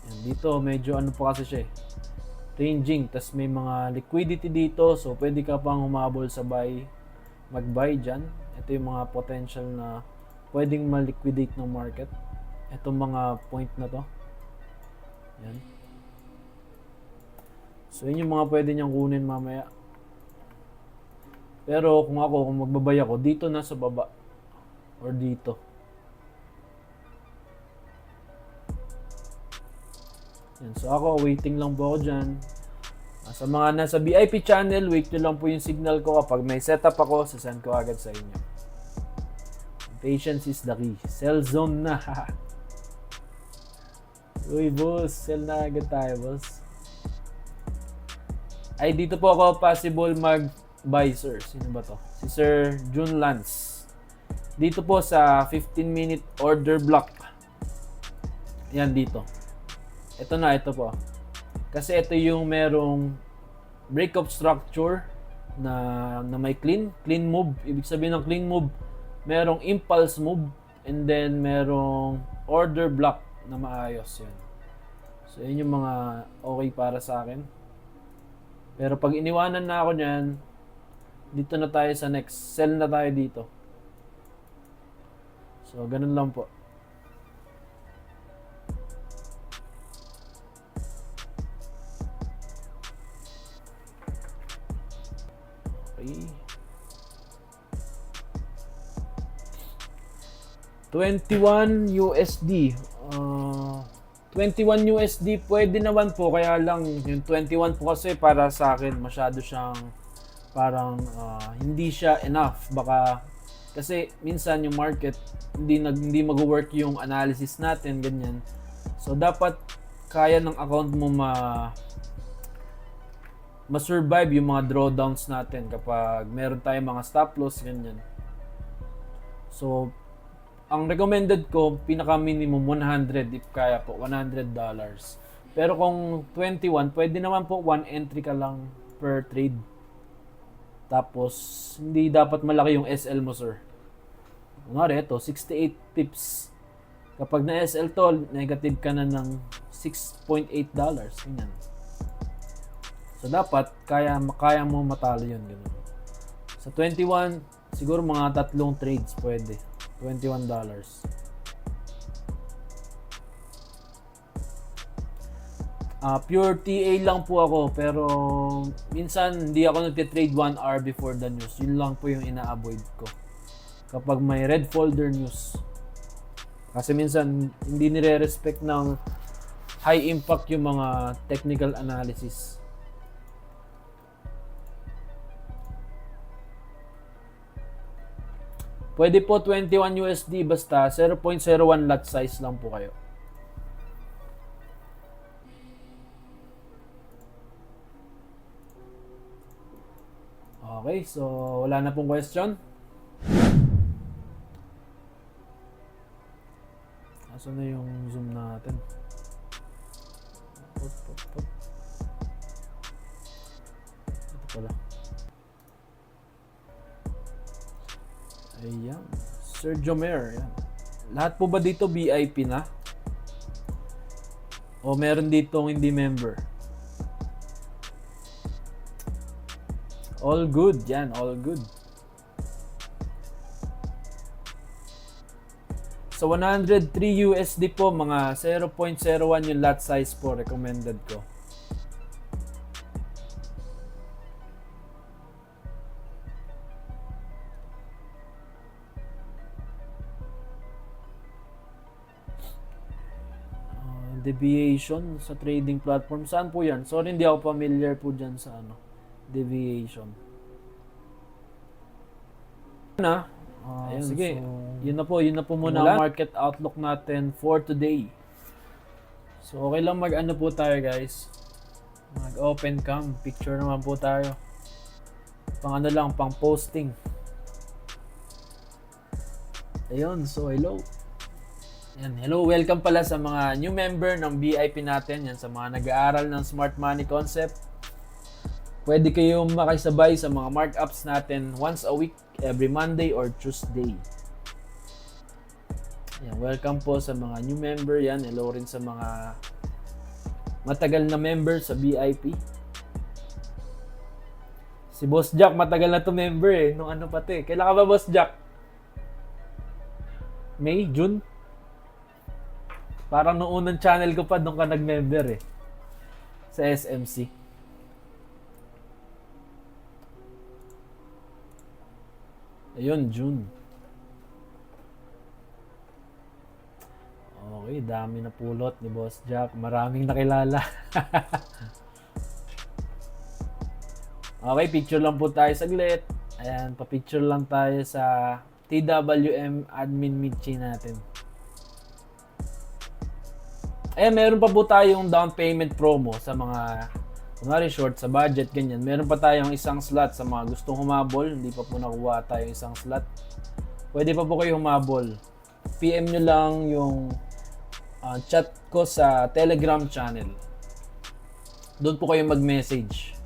Yan, dito medyo ano pa kasi siya eh. Ranging, tas may mga liquidity dito. So, pwede ka pang humabol sa buy. Mag-buy dyan. Ito yung mga potential na pwedeng ma-liquidate ng market. Itong mga point na to. Yan. So, yun yung mga pwede niyang kunin mamaya. Pero kung magbabay ako, dito na sa baba. Or dito. Yan. So, ako, waiting lang po ako dyan. Sa mga nasa VIP channel, wait nyo lang po yung signal ko. Kapag may setup ako, sasend ko agad sa inyo. Patience is the key. Sell zone na. Uy, boss. Sell na agad tayo, boss. Ay, dito po ako possible mag-buy, sir. Sino ba to? Si Sir June Lance. Dito po sa 15-minute order block. Yan, dito. Ito na, ito po. Kasi ito yung merong breakup structure na may clean move. Ibig sabihin ng clean move, merong impulse move, and then merong order block na maayos yan. So, yun yung mga okay para sa akin. Pero pag iniwanan na ako nyan, dito na tayo sa next. Sell na tayo dito. So, ganun lang po. Okay. 21 USD. 21 USD pwede naman po, kaya lang yung 21 po kasi para sa akin masyado siyang parang hindi siya enough. Baka kasi minsan yung market hindi mag-work yung analysis natin, ganyan. So dapat kaya ng account mo ma-survive yung mga drawdowns natin kapag meron tayong mga stop loss, ganyan. So, ang recommended ko, pinaka minimum 100 if kaya po, $100. Pero kung 21, pwede naman po 1 entry ka lang per trade. Tapos, hindi dapat malaki yung SL mo, sir. Kunwari, ito, 68 pips. Kapag na SL to, negative ka na ng $6.8. Ganyan. So, dapat, kaya mo matalo yun. Ganun. Sa 21, siguro mga 3 trades pwede. $21. Pure TA lang po ako, pero minsan hindi ako nagtitrade 1 hour before the news. Yun lang po yung ina-avoid ko kapag may red folder news. Kasi minsan hindi nire-respect ng high impact yung mga technical analysis. Pwede po 21 USD basta 0.01 lot size lang po kayo. Okay, so wala na pong question. Asan na yung zoom natin? Ito pala. Ayan. Sir Jomer. Ayan. Lahat po ba dito VIP na? O meron ditong hindi member? All good. Yan, all good. So 103 USD po, mga 0.01 yung lot size po, recommended ko. Deviation sa trading platform. Saan po yan? Sorry, hindi ako familiar po dyan sa deviation. Ayun, sige. So, yun na po muna ang market outlook natin for today. So, okay lang mag-ano po tayo, guys. Mag-open cam. Picture naman po tayo. Pang pang posting. Ayun, so hello. Yan, hello, welcome pala sa mga new member ng VIP natin. Yan, sa mga nag-aaral ng Smart Money Concept. Pwede kayong makisabay sa mga markups natin once a week, every Monday or Tuesday. Yan, welcome po sa mga new member. Yan, hello rin sa mga matagal na member sa VIP. Si Boss Jack, matagal na to member eh. Nung ano pati. Kailan ka ba, Boss Jack? May? June? Parang noong unang channel ko pa, doon ka nag-member eh. Sa SMC. Ayun, June. Okay, dami na pulot ni Boss Jack. Maraming nakilala. Okay, picture lang po tayo saglit. Ayan, pa-picture lang tayo sa TWM admin Michi natin. Ayan, meron pa po tayong down payment promo sa mga kunwari short sa budget, ganyan. Meron pa tayong isang slot sa mga gustong humabol. Hindi pa po nakuha tayo isang slot. Pwede pa po kayo humabol. PM nyo lang yung chat ko sa Telegram channel. Doon po kayo mag-message.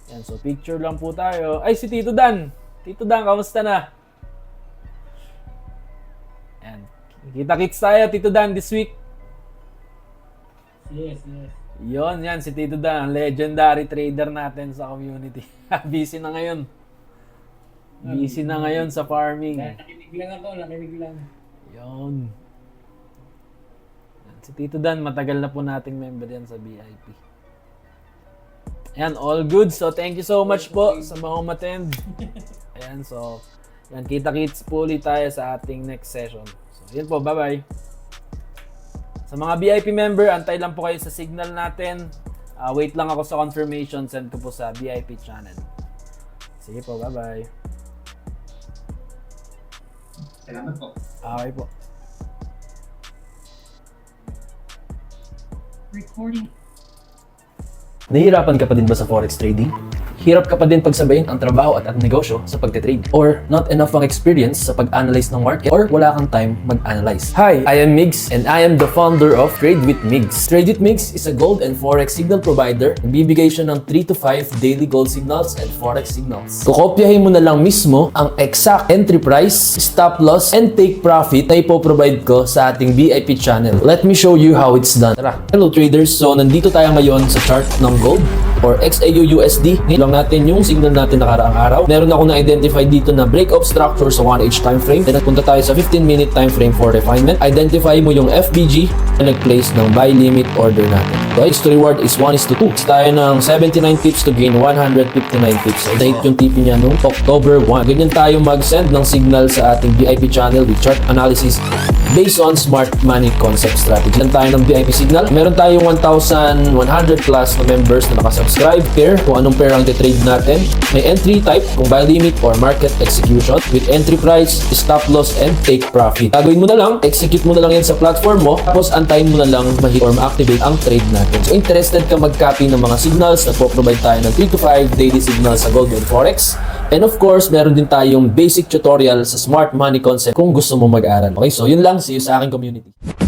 Yan, so picture lang po tayo. Ay, si Tito Dan! Tito Dan, kamusta na? Yan. Kita-kits tayo, Tito Dan, this week. Yes. Yon, yan, si Tito Dan, ang legendary trader natin sa community. Busy na ngayon. Busy na ngayon sa farming. Nakinig lang. Yon. Si Tito Dan, matagal na po nating member yan sa VIP. Ayan, all good. So, thank you so much po sa mga umattend. Ayan, so, yan, kita-kits po ulit tayo sa ating next session. So, yan po, bye-bye. Sa mga VIP member, antay lang po kayo sa signal natin. Wait lang ako sa confirmation, send ko po sa VIP channel. Sige po, bye-bye. Salamat po. Okay po. Recording. Nahihirapan ka pa din ba sa forex trading? Hirap ka pa din pagsabayin ang trabaho at negosyo sa pagtitrade? Or not enough ang experience sa pag-analyze ng market? Or wala kang time mag-analyze? Hi, I am Migs and I am the founder of Trade with Migs. Trade with Migs is a gold and forex signal provider. Nagbibigay siya ng 3 to 5 daily gold signals and forex signals. Kukopyahin mo na lang mismo ang exact entry price, stop loss, and take profit na ipoprovide ko sa ating VIP channel. Let me show you how it's done. Tara! Hello traders! So, nandito tayo ngayon sa chart ng gold or XAU-USD. Ngayon lang natin yung signal natin nakaraang araw. Meron ako na-identify dito na breakout structure sa 1H time frame. Then nagpunta tayo sa 15-minute time frame for refinement. Identify mo yung FBG na nag-place ng buy limit order natin. So, its reward is 1:2. Tayo ng 79 pips to gain 159 pips. So, date yung TP niya noong October 1. Ganyan tayo mag-send ng signal sa ating VIP channel with chart analysis based on smart money concept strategy. Yan tayo ng VIP signal. Meron tayong 1,100 plus na members na nakasubscribe. Pair, kung anong pair ang trade natin. May entry type, kung buy limit or market execution with entry price, stop loss, and take profit. Gagawin mo na lang, execute mo na lang yan sa platform mo, tapos antayin mo na lang ma-hit or ma-activate ang trade natin. So, interested ka mag-copy ng mga signals, nagpo-provide tayo ng 3 to 5 daily signals sa gold and forex. And of course, meron din tayong basic tutorial sa smart money concept kung gusto mo mag-aral. Okay, so yun lang. See you sa aking community.